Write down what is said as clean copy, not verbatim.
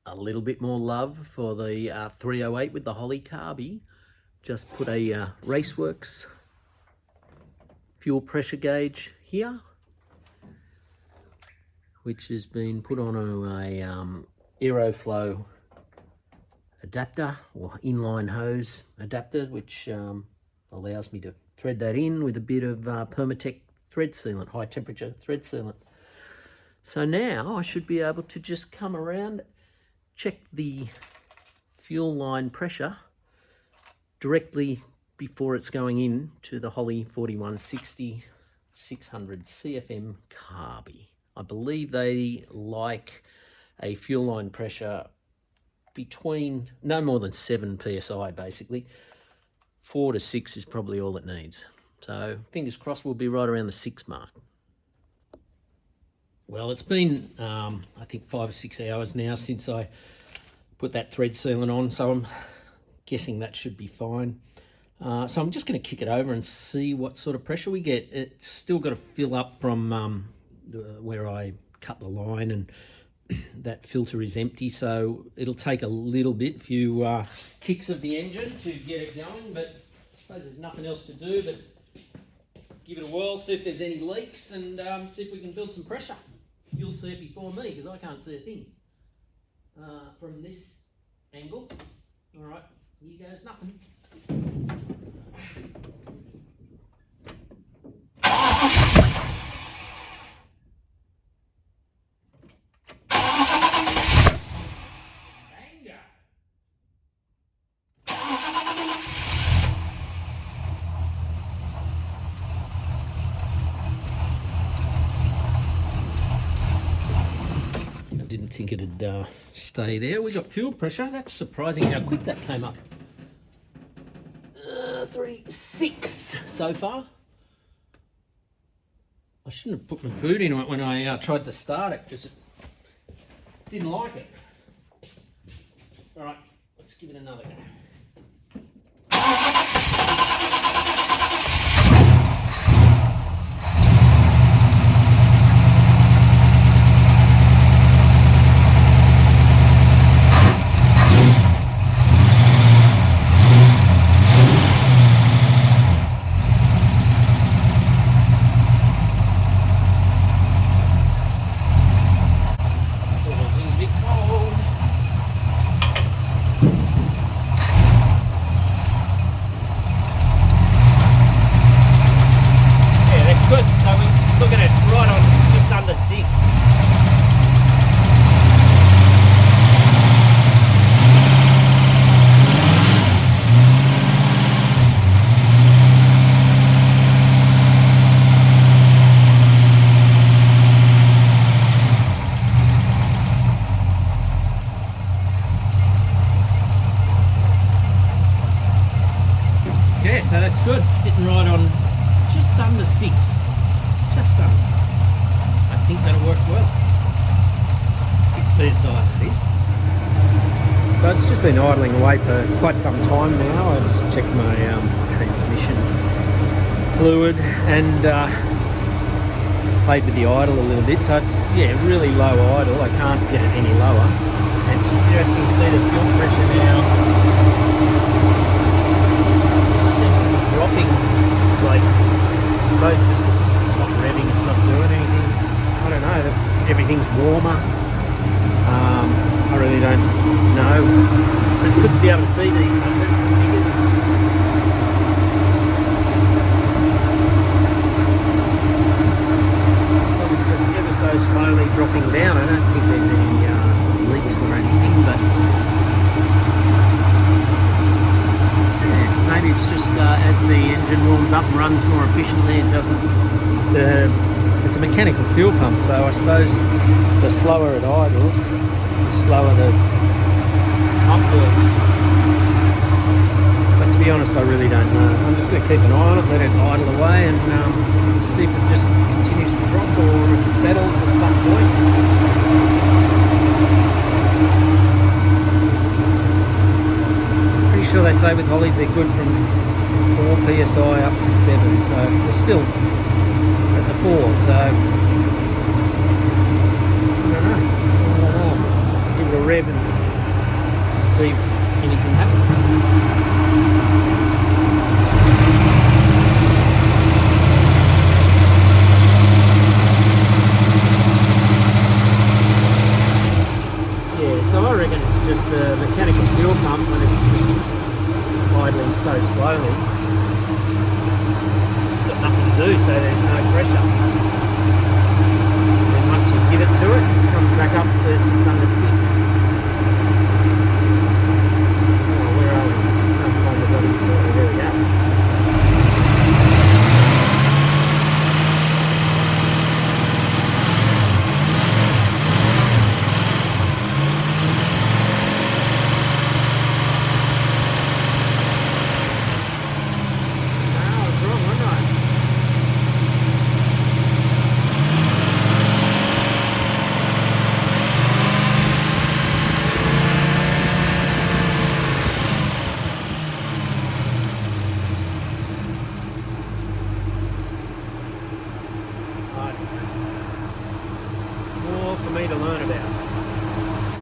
a little bit more love for the 308 with the Holly carby. Just put a Raceworks fuel pressure gauge here, which has been put on a Aeroflow adapter or inline hose adapter, which allows me to thread that in with a bit of Permatech thread sealant, high temperature thread sealant. So now I should be able to just come around, check the fuel line pressure directly before it's going in to the Holly 4160 600 CFM carby. I believe they like a fuel line pressure between no more than 7 psi basically. 4 to 6 is probably all it needs. So fingers crossed we'll be right around the 6 mark. Well, it's been I think 5 or 6 hours now since I put that thread sealant on, so I'm guessing that should be fine. So I'm just going to kick it over and see what sort of pressure we get. It's still got to fill up from where I cut the line, and that filter is empty, so it'll take a little bit, few kicks of the engine to get it going, but I suppose there's nothing else to do but give it a whirl, see if there's any leaks, and see if we can build some pressure. You'll see it before me because I can't see a thing from this angle. All right, here goes nothing. Didn't think it'd stay there. We got fuel pressure. That's surprising how quick that came up. 3.6 so far. I shouldn't have put my boot into it when I tried to start it because it didn't like it. All right, let's give it another go. Yeah, so that's good. Sitting right on just under 6. Just under. I think that'll work well. 6 psi that is. So it's just been idling away for quite some time now. I just checked my transmission fluid and played with the idle a little bit. So it's, yeah, really low idle. I can't get it any lower. And it's just interesting to see the fuel pressure now dropping, like, I suppose just because it's not revving, it's not doing anything. I don't know, everything's warmer. I really don't know. But it's good to be able to see these numbers and figures. It's just ever so slowly dropping down. I don't think there's any leaks or anything, but maybe it's just as the engine warms up and runs more efficiently, it doesn't. It's a mechanical fuel pump, so I suppose the slower it idles, the slower the pump works. But to be honest, I really don't know. I'm just going to keep an eye on it, let it idle away, and see if it just continues to drop or if it settles at some point. Sure, they say with Hollies they're good from 4 psi up to 7, so we're still at the 4, so I don't know. Give it a rev and see if anything happens. Yeah, so I reckon it's just the mechanical fuel pump when it's just idling so slowly. It's got nothing to do, so there's no pressure. And once you give it to it, it comes back up to just under 6. Oh, where are we? Can't find the bloody sorter. There we go. More for me to learn about.